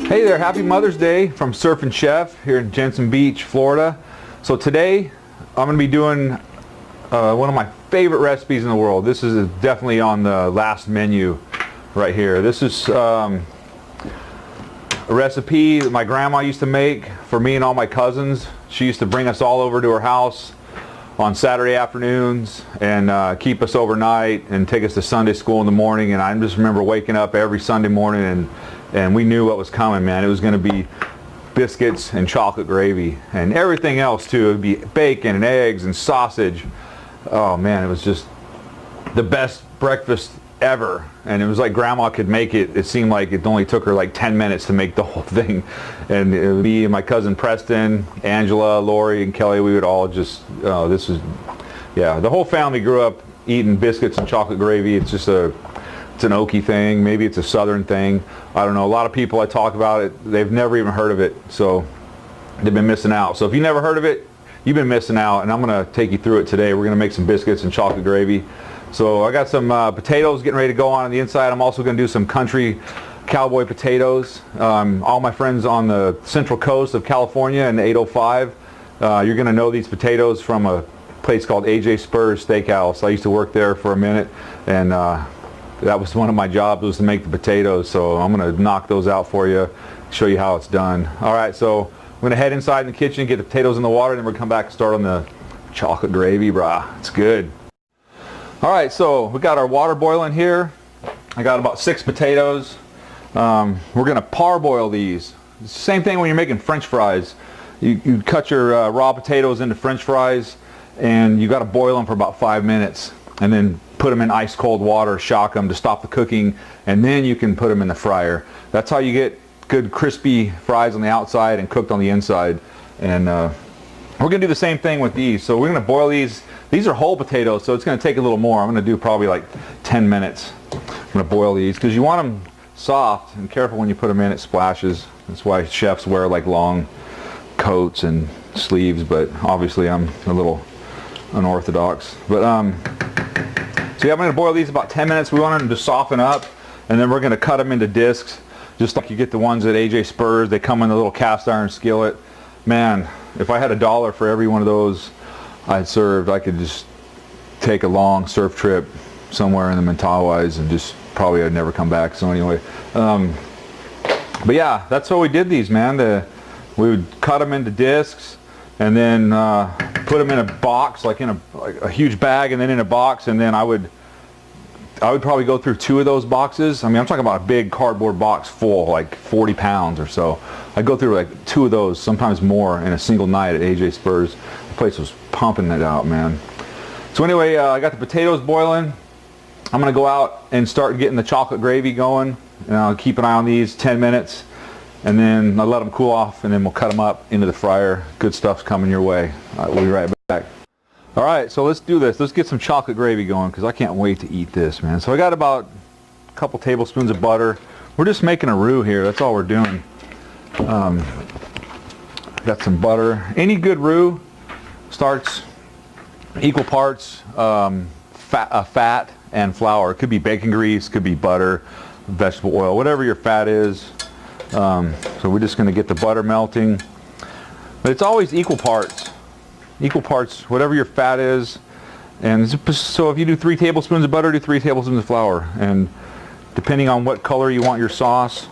Hey there, happy Mother's Day from Surfin Chef here in Jensen Beach, Florida. So today I'm going to be doing one of my favorite recipes in the world. This is definitely on the last menu right here. This is a recipe that my grandma used to make for me and all my cousins. She used to bring us all over to her house on Saturday afternoons and keep us overnight and take us to Sunday school in the morning. And I just remember waking up every Sunday morning and we knew what was coming, man. It was going to be biscuits and chocolate gravy and everything else too. It would be bacon and eggs and sausage. Oh man, it was just the best breakfast ever. And it was like grandma could make it. It seemed like it only took her like 10 minutes to make the whole thing. And it would be my cousin Preston, Angela, Lori, and Kelly. We would all just, yeah, the whole family grew up eating biscuits and chocolate gravy. It's just it's an Okie thing. Maybe it's a Southern thing. I don't know. A lot of people I talk about it, they've never even heard of it. So they've been missing out. So if you never heard of it, you've been missing out. And I'm going to take you through it today. We're going to make some biscuits and chocolate gravy. So I got some potatoes getting ready to go on the inside. I'm also going to do some country cowboy potatoes. All my friends on the central coast of California in the 805, you're going to know these potatoes from a place called AJ Spur's Steakhouse. I used to work there for a minute, and that was one of my jobs, was to make the potatoes. So I'm going to knock those out for you, show you how it's done. All right, so I'm going to head inside in the kitchen, get the potatoes in the water, and then we're going to come back and start on the chocolate gravy, brah. It's good. All right, so we got our water boiling here. I got about 6 potatoes. We're going to parboil these. It's the same thing when you're making French fries. You cut your raw potatoes into French fries, and you got to boil them for about 5 minutes, and then put them in ice cold water, shock them to stop the cooking, and then you can put them in the fryer. That's how you get good crispy fries on the outside and cooked on the inside. And we're going to do the same thing with these. So we're going to boil these. These are whole potatoes, so it's going to take a little more. I'm going to do probably like 10 minutes. I'm going to boil these because you want them soft, and careful when you put them in, it splashes. That's why chefs wear like long coats and sleeves, but obviously I'm a little unorthodox. But so yeah, I'm going to boil these about 10 minutes. We want them to soften up, and then we're going to cut them into discs, just like you get the ones at AJ Spur's. They come in a little cast iron skillet. Man, if I had $1 for every one of those I'd served, I could just take a long surf trip somewhere in the Mentawais and just probably I'd never come back. So anyway, but yeah, that's how we did these, man. We would cut them into discs and then put them in a box, like in a huge bag, and then in a box, and then I would probably go through 2 of those boxes. I mean, I'm talking about a big cardboard box full, like 40 pounds or so. I'd go through like 2 of those, sometimes more, in a single night at AJ Spur's. The place was pumping it out, man. So anyway, I got the potatoes boiling. I'm going to go out and start getting the chocolate gravy going. And I'll keep an eye on these 10 minutes. And then I'll let them cool off, and then we'll cut them up into the fryer. Good stuff's coming your way. All right, we'll be right back. All right, so let's do this. Let's get some chocolate gravy going because I can't wait to eat this, man. So I got about a couple tablespoons of butter. We're just making a roux here. That's all we're doing. Got some butter. Any good roux starts equal parts fat and flour. It could be bacon grease, could be butter, vegetable oil, whatever your fat is. So we're just going to get the butter melting. But it's always equal parts. Equal parts, whatever your fat is. And so if you do 3 tablespoons of butter, do 3 tablespoons of flour. And depending on what color you want your sauce,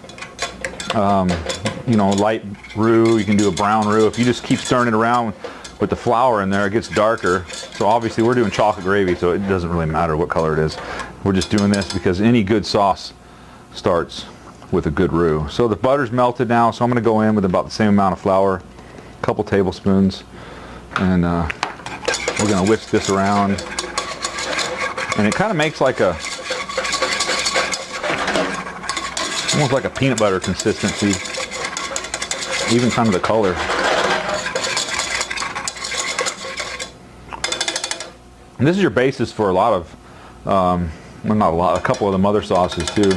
you know, light roux, you can do a brown roux. If you just keep stirring it around with the flour in there, it gets darker. So obviously we're doing chocolate gravy, so it doesn't really matter what color it is. We're just doing this because any good sauce starts with a good roux. So the butter's melted now, so I'm going to go in with about the same amount of flour, a couple tablespoons, and we're going to whisk this around. And it kind of makes like almost like a peanut butter consistency, even kind of the color. And this is your basis for a lot of, well, not a lot, a couple of the mother sauces too.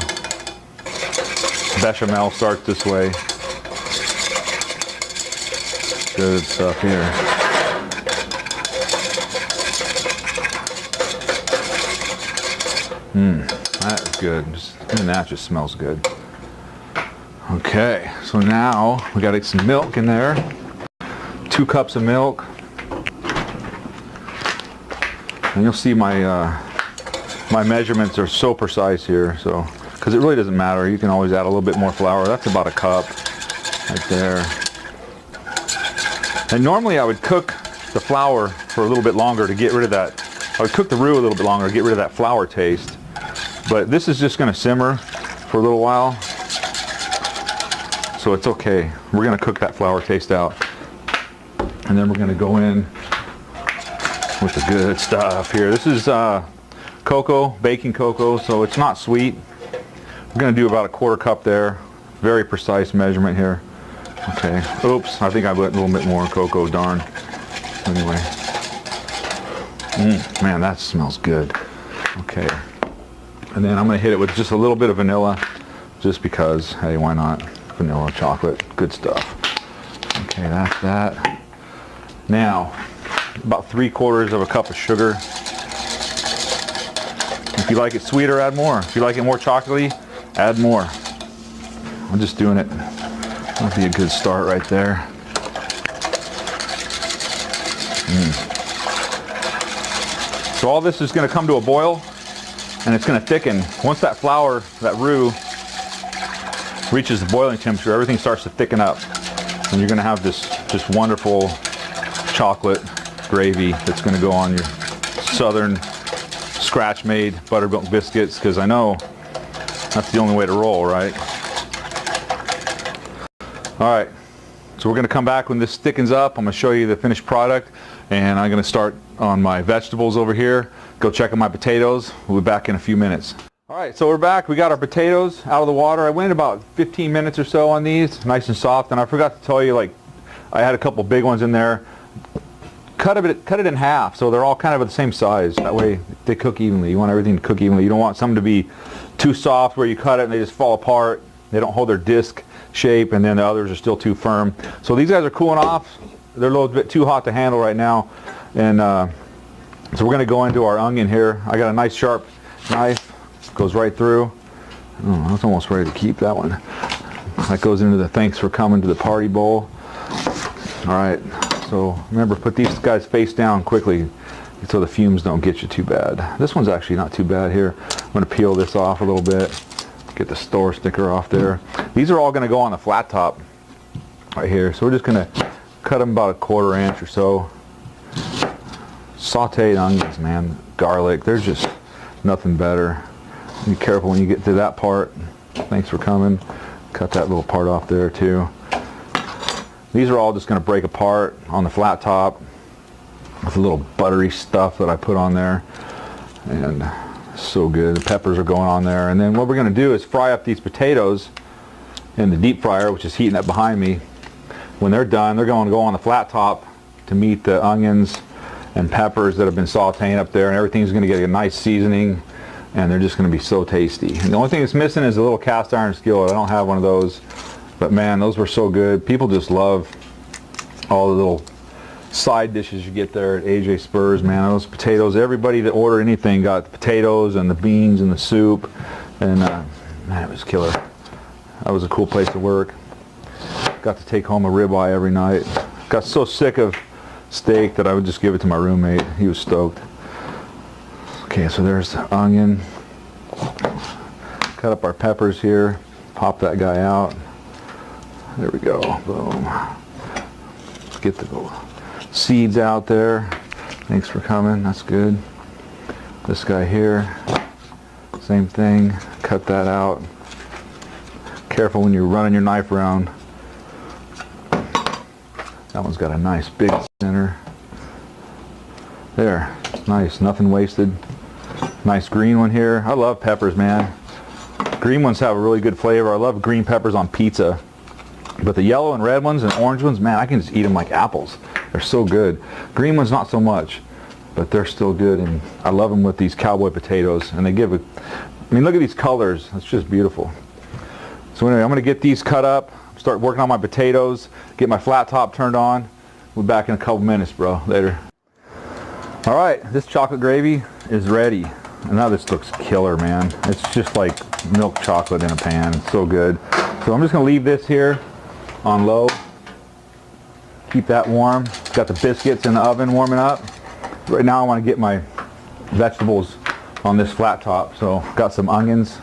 Bechamel starts this way. Good stuff here. That is good. Even that just smells good. Okay, so now we got to get some milk in there. 2 cups of milk. And you'll see my my measurements are so precise here, so because it really doesn't matter. You can always add a little bit more flour. That's about a cup right there. And normally I would cook the flour for a little bit longer to get rid of that. I would cook the roux a little bit longer to get rid of that flour taste. But this is just going to simmer for a little while. So it's okay. We're going to cook that flour taste out. And then we're going to go in with the good stuff here. This is cocoa, baking cocoa, so it's not sweet. We're going to do about a 1/4 cup there. Very precise measurement here. Okay. Oops, I think I went a little bit more cocoa, darn. Anyway. Man, that smells good. Okay. And then I'm going to hit it with just a little bit of vanilla, just because, hey, why not? Vanilla, chocolate, good stuff. Okay, that's that. Now, about 3/4 of a cup of sugar. If you like it sweeter, add more. If you like it more chocolatey, add more. I'm just doing it. That'll be a good start right there. So all this is going to come to a boil, and it's going to thicken. Once that flour, that roux, reaches the boiling temperature, everything starts to thicken up. And you're going to have this just wonderful chocolate gravy that's going to go on your southern scratch-made buttermilk biscuits, because I know that's the only way to roll, right? Alright, so we're going to come back when this thickens up. I'm going to show you the finished product, and I'm going to start on my vegetables over here. Go check on my potatoes. We'll be back in a few minutes. Alright, so we're back. We got our potatoes out of the water. I went about 15 minutes or so on these, nice and soft, and I forgot to tell you, like, I had a couple big ones in there. Cut it in half so they're all kind of at the same size. That way they cook evenly. You want everything to cook evenly. You don't want some to be too soft where you cut it and they just fall apart. They don't hold their disc shape, and then the others are still too firm. So these guys are cooling off. They're a little bit too hot to handle right now. And so we're going to go into our onion here. I got a nice sharp knife. Goes right through. Oh, I was almost ready to keep that one. That goes into the thanks for coming to the party bowl. Alright. So remember, put these guys face down quickly so the fumes don't get you too bad. This one's actually not too bad here. I'm going to peel this off a little bit. Get the store sticker off there. These are all going to go on the flat top right here. So we're just going to cut them about a 1/4 inch or so. Sauteed onions, man. Garlic. They're just nothing better. Be careful when you get to that part. Thanks for coming. Cut that little part off there too. These are all just going to break apart on the flat top with a little buttery stuff that I put on there, and so good. The peppers are going on there, and then what we're going to do is fry up these potatoes in the deep fryer, which is heating up behind me. When they're done, they're going to go on the flat top to meet the onions and peppers that have been sauteing up there, and everything's going to get a nice seasoning, and they're just going to be so tasty. And the only thing that's missing is a little cast iron skillet. I don't have one of those. But man, those were so good. People just love all the little side dishes you get there at AJ Spurs, man. Those potatoes, everybody that ordered anything got the potatoes and the beans and the soup. And man, it was killer. That was a cool place to work. Got to take home a ribeye every night. Got so sick of steak that I would just give it to my roommate. He was stoked. Okay, so there's the onion. Cut up our peppers here. Pop that guy out. There we go. Boom. Let's get the seeds out there. Thanks for coming. That's good. This guy here, same thing. Cut that out. Careful when you're running your knife around. That one's got a nice big center. There. Nice. Nothing wasted. Nice green one here. I love peppers, man. Green ones have a really good flavor. I love green peppers on pizza. But the yellow and red ones and orange ones, man, I can just eat them like apples. They're so good. Green ones not so much, but they're still good, and I love them with these Cowboy potatoes. And they give a, I mean, look at these colors. It's just beautiful. So anyway, I'm going to get these cut up, start working on my potatoes, get my flat top turned on. We'll be back in a couple minutes, bro. Later. All right, this chocolate gravy is ready. And now this looks killer, man. It's just like milk chocolate in a pan. It's so good. So I'm just gonna leave this here on low. Keep that warm. Got the biscuits in the oven warming up. Right now I want to get my vegetables on this flat top. So got some onions,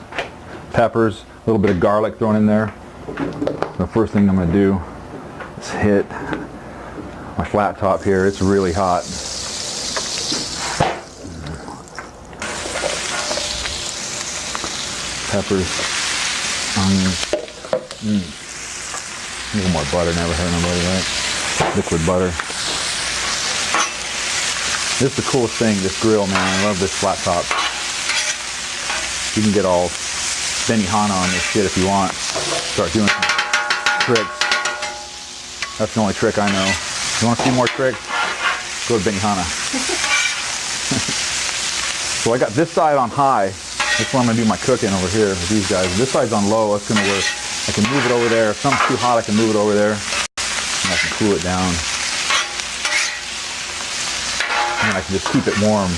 peppers, a little bit of garlic thrown in there. The first thing I'm going to do is hit my flat top here. It's really hot. Peppers, onions. A little more butter, never had nobody, right? Liquid butter. This is the coolest thing, this grill, man. I love this flat top. You can get all Benihana on this shit if you want. Start doing some tricks. That's the only trick I know. You want to see more tricks? Go to Benihana. So I got this side on high. That's where I'm going to do my cooking over here with these guys. This side's on low. That's going to work. I can move it over there. If something's too hot, I can move it over there. And I can cool it down. And I can just keep it warm.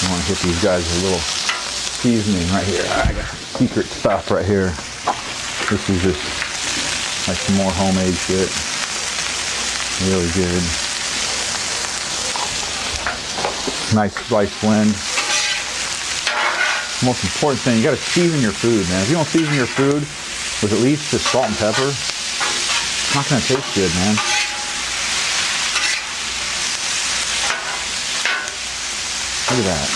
I want to hit these guys with a little seasoning right here. I got secret stuff right here. This is just like some more homemade shit. Really good. Nice spice blend. Most important thing, you got to season your food, man. If you don't season your food with at least just salt and pepper, it's not going to taste good, man. Look at that.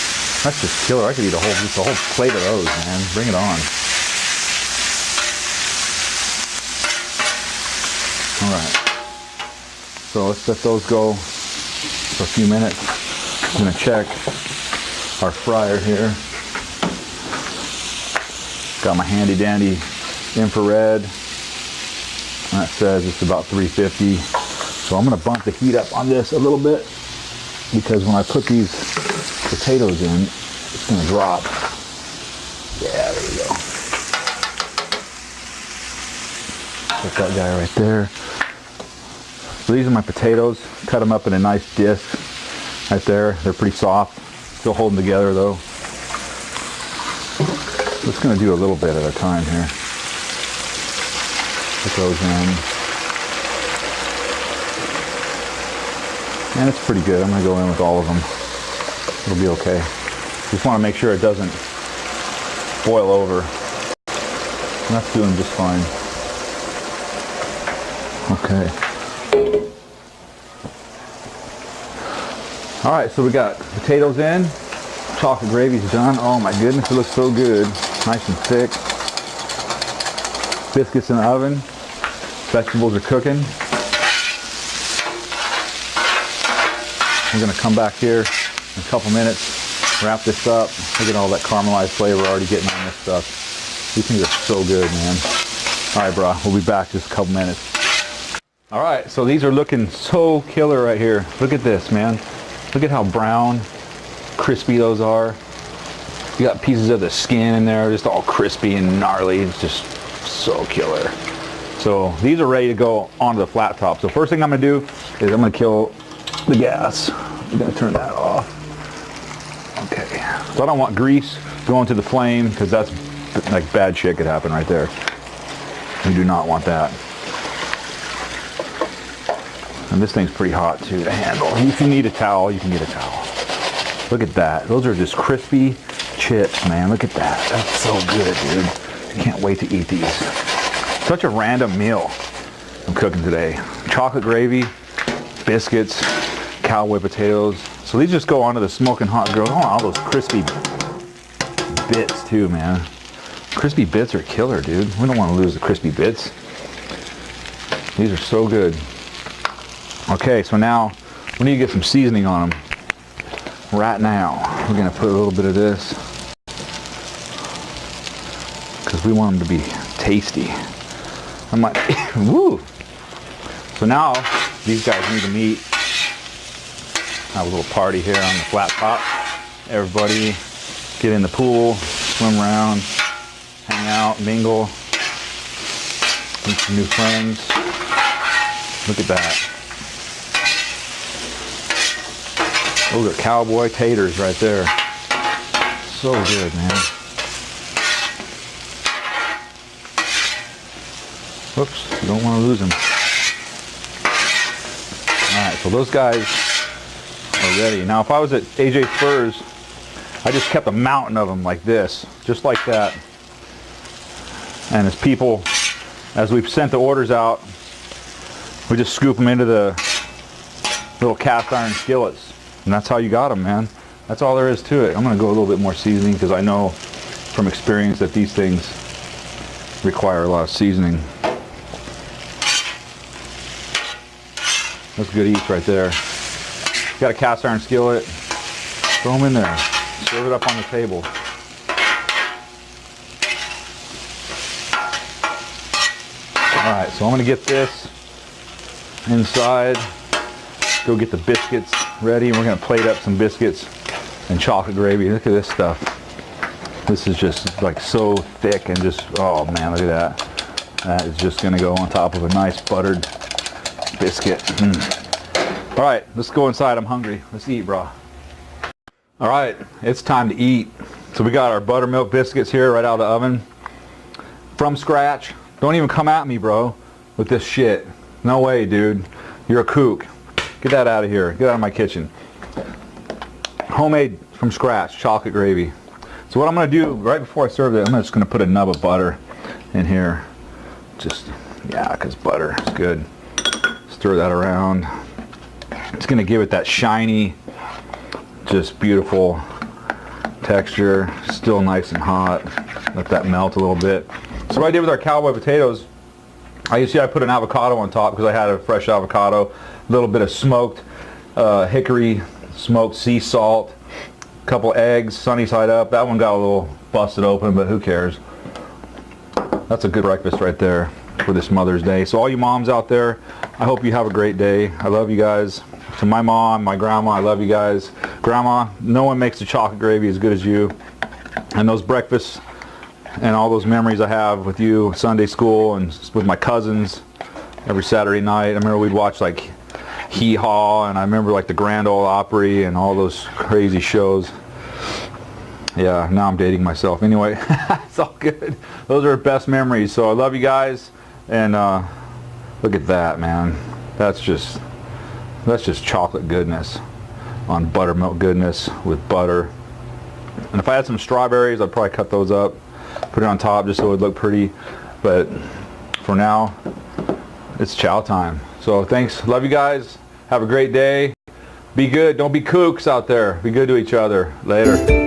That's just killer. I could eat just a whole plate of those, man. Bring it on. All right. So let's let those go for a few minutes. I'm going to check our fryer here. Got my handy dandy infrared. And that says it's about 350. So I'm going to bump the heat up on this a little bit because when I put these potatoes in, it's going to drop. Yeah, there we go. Put that guy right there. So these are my potatoes. Cut them up in a nice disc right there. They're pretty soft. Still holding together though. Just going to do a little bit at a time here. Put those in. And it's pretty good. I'm going to go in with all of them. It'll be okay. Just want to make sure it doesn't boil over. And that's doing just fine. Okay. Alright, so we got potatoes in. Chocolate gravy's done. Oh my goodness, it looks so good. Nice and thick. Biscuits in the oven. Vegetables are cooking. We're going to come back here in a couple minutes, wrap this up. Look at all that caramelized flavor already getting on this stuff. These things are so good, man. Alright, bro, we'll be back just a couple minutes. Alright, so these are looking so killer right here. Look at this, man. Look at how brown, crispy those are. You got pieces of the skin in there, just all crispy and gnarly. It's just so killer. So these are ready to go onto the flat top. So first thing I'm going to do is I'm going to kill the gas. I'm going to turn that off. Okay. So I don't want grease going to the flame because that's like bad shit could happen right there. We do not want that. And this thing's pretty hot too to handle. If you need a towel, you can get a towel. Look at that. Those are just crispy chips, man. Look at that. That's so good, dude. I can't wait to eat these. Such a random meal I'm cooking today. Chocolate gravy, biscuits, Cowboy potatoes. So these just go onto the smoking hot grill. I want all those crispy bits too, man. Crispy bits are killer, dude. We don't want to lose the crispy bits. These are so good. Okay, so now we need to get some seasoning on them. Right now, we're going to put a little bit of this because we want them to be tasty. I'm like, woo! So now, these guys need to meet. Have a little party here on the flat top. Everybody get in the pool, swim around, hang out, mingle, meet some new friends. Look at that. Those are Cowboy taters right there. So good, man. Whoops, you don't want to lose them. Alright, so those guys are ready. Now if I was at AJ Spurs, I just kept a mountain of them like this, just like that. And as we've sent the orders out, we just scoop them into the little cast iron skillets. And that's how you got them, man. That's all there is to it. I'm going to go a little bit more seasoning because I know from experience that these things require a lot of seasoning. That's good eats right there. Got a cast iron skillet. Throw them in there. Serve it up on the table. Alright, so I'm going to get this inside. Go get the biscuits ready. And we're going to plate up some biscuits and chocolate gravy. Look at this stuff. This is just like so thick and just, oh man, look at that. That is just going to go on top of a nice buttered biscuit. Alright, let's go inside. I'm hungry. Let's eat, bro. Alright, it's time to eat. So we got our buttermilk biscuits here right out of the oven. From scratch. Don't even come at me, bro, with this shit. No way, dude. You're a kook. Get that out of here. Get out of my kitchen. Homemade from scratch, chocolate gravy. So what I'm going to do, right before I serve it, I'm just going to put a nub of butter in here. Just, yeah, because butter is good. Stir that around. It's going to give it that shiny, just beautiful texture. Still nice and hot. Let that melt a little bit. So what I did with our Cowboy potatoes, I put an avocado on top because I had a fresh avocado. A little bit of smoked hickory, smoked sea salt, a couple eggs, sunny side up. That one got a little busted open, but who cares? That's a good breakfast right there for this Mother's Day. So all you moms out there, I hope you have a great day. I love you guys. To my mom, my grandma, I love you guys. Grandma, no one makes the chocolate gravy as good as you. And those breakfasts and all those memories I have with you, Sunday school, and with my cousins every Saturday night. I remember we'd watch like Hee Haw, and I remember like the Grand Ole Opry and all those crazy shows. Yeah, now I'm dating myself. Anyway, it's all good. Those are best memories. So I love you guys, and look at that, man. That's just chocolate goodness on buttermilk goodness with butter. And if I had some strawberries, I'd probably cut those up, put it on top just so it would look pretty. But for now, it's chow time. So thanks. Love you guys. Have a great day. Be good. Don't be kooks out there. Be good to each other. Later.